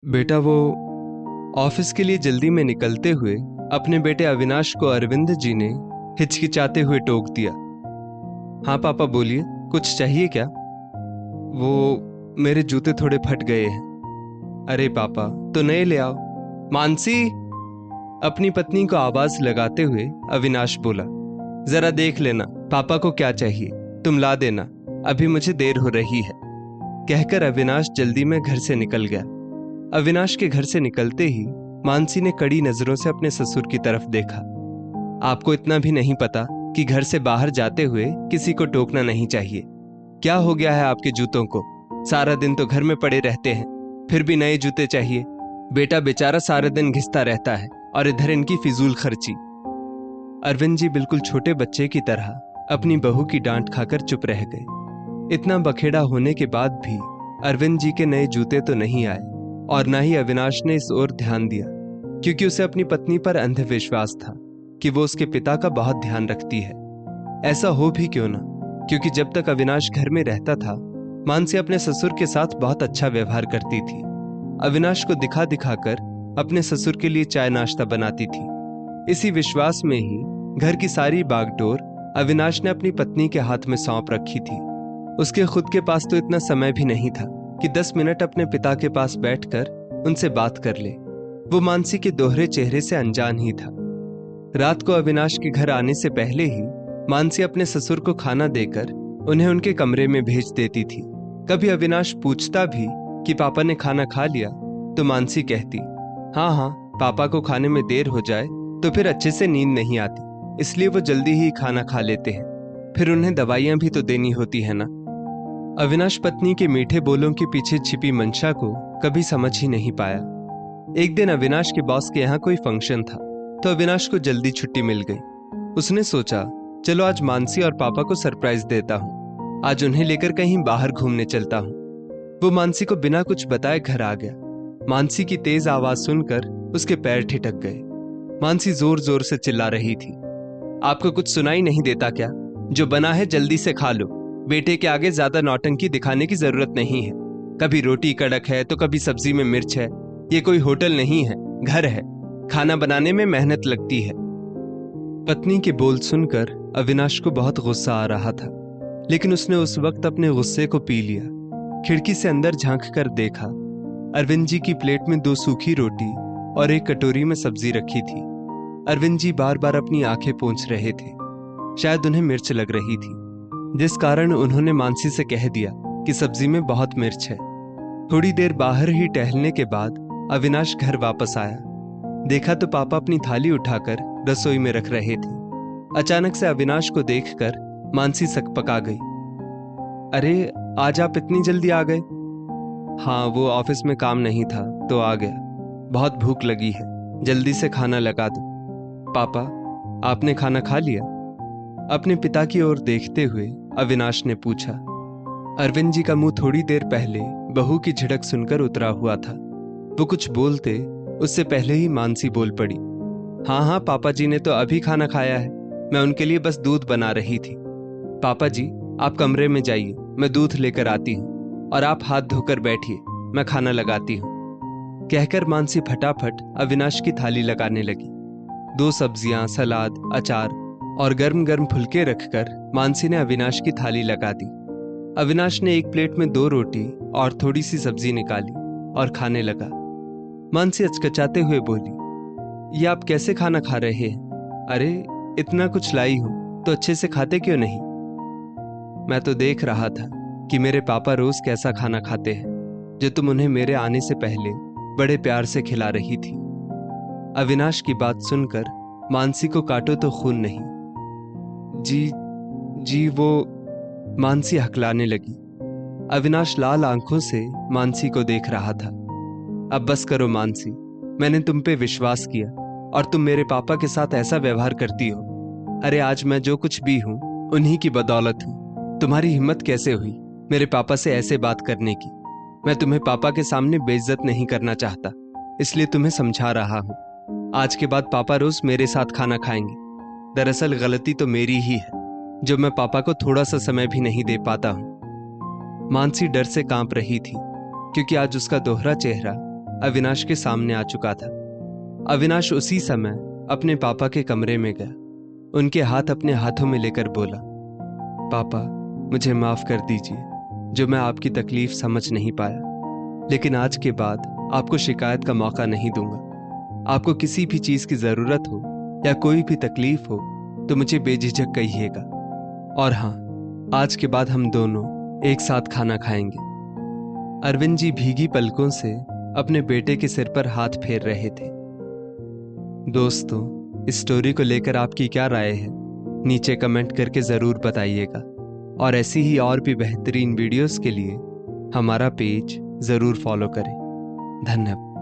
बेटा, वो ऑफिस के लिए जल्दी में निकलते हुए अपने बेटे अविनाश को अरविंद जी ने हिचकिचाते हुए टोक दिया। हाँ पापा, बोलिए, कुछ चाहिए क्या? वो मेरे जूते थोड़े फट गए हैं। अरे पापा, तो नए ले आओ। मानसी, अपनी पत्नी को आवाज लगाते हुए अविनाश बोला, जरा देख लेना पापा को क्या चाहिए, तुम ला देना, अभी मुझे देर हो रही है। कहकर अविनाश जल्दी में घर से निकल गया। अविनाश के घर से निकलते ही मानसी ने कड़ी नजरों से अपने ससुर की तरफ देखा। आपको इतना भी नहीं पता कि घर से बाहर जाते हुए किसी को टोकना नहीं चाहिए? क्या हो गया है आपके जूतों को? सारा दिन तो घर में पड़े रहते हैं, फिर भी नए जूते चाहिए। बेटा बेचारा सारा दिन घिसता रहता है और इधर इनकी फिजूल खर्ची। अरविंद जी बिल्कुल छोटे बच्चे की तरह अपनी बहू की डांट खाकर चुप रह गए। इतना बखेड़ा होने के बाद भी अरविंद जी के नए जूते तो नहीं आए और ना ही अविनाश ने इस ओर ध्यान दिया, क्योंकि उसे अपनी पत्नी पर अंधविश्वास था कि वो उसके पिता का बहुत ध्यान रखती है। ऐसा हो भी क्यों ना, क्योंकि जब तक अविनाश घर में रहता था मानसी अपने ससुर के साथ बहुत अच्छा व्यवहार करती थी। अविनाश को दिखा दिखाकर अपने ससुर के लिए चाय नाश्ता बनाती थी। इसी विश्वास में ही घर की सारी बागडोर अविनाश ने अपनी पत्नी के हाथ में सौंप रखी थी। उसके खुद के पास तो इतना समय भी नहीं था कि 10 मिनट अपने पिता के पास बैठकर उनसे बात कर ले। वो मानसी के दोहरे चेहरे से अनजान ही था। रात को अविनाश के घर आने से पहले ही मानसी अपने ससुर को खाना देकर उन्हें उनके कमरे में भेज देती थी। कभी अविनाश पूछता भी कि पापा ने खाना खा लिया, तो मानसी कहती, हाँ हाँ, पापा को खाने में देर हो जाए तो फिर अच्छे से नींद नहीं आती, इसलिए वो जल्दी ही खाना खा लेते हैं, फिर उन्हें दवाइयां भी तो देनी होती है ना। अविनाश पत्नी के मीठे बोलों के पीछे छिपी मंशा को कभी समझ ही नहीं पाया। एक दिन अविनाश के बॉस के यहाँ कोई फंक्शन था, तो अविनाश को जल्दी छुट्टी मिल गई। उसने सोचा, चलो आज मानसी और पापा को सरप्राइज देता हूँ, आज उन्हें लेकर कहीं बाहर घूमने चलता हूँ। वो मानसी को बिना कुछ बताए घर आ गया। मानसी की तेज आवाज सुनकर उसके पैर ठिठक गए। मानसी जोर जोर से चिल्ला रही थी, आपको कुछ सुनाई नहीं देता क्या? जो बना है जल्दी से खा लो, बेटे के आगे ज्यादा नौटंकी दिखाने की जरूरत नहीं है। कभी रोटी कड़क है तो कभी सब्जी में मिर्च है। ये कोई होटल नहीं है, घर है, खाना बनाने में मेहनत लगती है। पत्नी के बोल सुनकर अविनाश को बहुत गुस्सा आ रहा था, लेकिन उसने उस वक्त अपने गुस्से को पी लिया। खिड़की से अंदर झांक कर देखा, अरविंद जी की प्लेट में 2 सूखी रोटी और एक कटोरी में सब्जी रखी थी। अरविंद जी बार बार अपनी आंखें पोंछ रहे थे, शायद उन्हें मिर्च लग रही थी, जिस कारण उन्होंने मानसी से कह दिया कि सब्जी में बहुत मिर्च है। थोड़ी देर बाहर ही टहलने के बाद अविनाश घर वापस आया। देखा तो पापा अपनी थाली उठाकर रसोई में रख रहे थे। अचानक से अविनाश को देखकर मानसी सकपका गई। अरे, आज आप इतनी जल्दी आ गए? हाँ, वो ऑफिस में काम नहीं था तो आ गया। बहुत भूख लगी है, जल्दी से खाना लगा दो। पापा, आपने खाना खा लिया? अपने पिता की ओर देखते हुए अविनाश ने पूछा। अरविंद जी का मुंह थोड़ी देर पहले बहू की झिड़क सुनकर उतरा हुआ था। वो कुछ बोलते उससे पहले ही मानसी बोल पड़ी, हाँ हाँ, पापा जी ने तो अभी खाना खाया है, मैं उनके लिए बस दूध बना रही थी। पापा जी, आप कमरे में जाइए, मैं दूध लेकर आती हूँ, और आप हाथ धोकर बैठिए, मैं खाना लगाती हूँ। कहकर मानसी फटाफट अविनाश की थाली लगाने लगी। 2 सब्जियां, सलाद, अचार और गर्म गर्म फुलके रखकर मानसी ने अविनाश की थाली लगा दी। अविनाश ने एक प्लेट में 2 रोटी और थोड़ी सी सब्जी निकाली और खाने लगा। मानसी अचकचाते हुए बोली, ये आप कैसे खाना खा रहे हैं? अरे, इतना कुछ लाई हूं तो अच्छे से खाते क्यों नहीं? मैं तो देख रहा था कि मेरे पापा रोज कैसा खाना खाते हैं, जो तुम उन्हें मेरे आने से पहले बड़े प्यार से खिला रही थी। अविनाश की बात सुनकर मानसी को काटो तो खून नहीं। जी वो, मानसी हकलाने लगी। अविनाश लाल आंखों से मानसी को देख रहा था। अब बस करो मानसी, मैंने तुम पे विश्वास किया और तुम मेरे पापा के साथ ऐसा व्यवहार करती हो। अरे, आज मैं जो कुछ भी हूं उन्हीं की बदौलत हूं। तुम्हारी हिम्मत कैसे हुई मेरे पापा से ऐसे बात करने की? मैं तुम्हें पापा के सामने बेइज्जत नहीं करना चाहता, इसलिए तुम्हें समझा रहा हूं। आज के बाद पापा रोज मेरे साथ खाना खाएंगे। दरअसल गलती तो मेरी ही है, जो मैं पापा को थोड़ा सा समय भी नहीं दे पाता हूं। मानसी डर से कांप रही थी, क्योंकि आज उसका दोहरा चेहरा अविनाश के सामने आ चुका था। अविनाश उसी समय अपने पापा के कमरे में गया, उनके हाथ अपने हाथों में लेकर बोला, पापा मुझे माफ कर दीजिए जो मैं आपकी तकलीफ समझ नहीं पाया, लेकिन आज के बाद आपको शिकायत का मौका नहीं दूंगा। आपको किसी भी चीज की जरूरत हो या कोई भी तकलीफ हो तो मुझे बेझिझक कहिएगा। और हाँ, आज के बाद हम दोनों एक साथ खाना खाएंगे। अरविंद जी भीगी पलकों से अपने बेटे के सिर पर हाथ फेर रहे थे। दोस्तों, इस स्टोरी को लेकर आपकी क्या राय है, नीचे कमेंट करके जरूर बताइएगा। और ऐसी ही और भी बेहतरीन वीडियोस के लिए हमारा पेज जरूर फॉलो करें। धन्यवाद।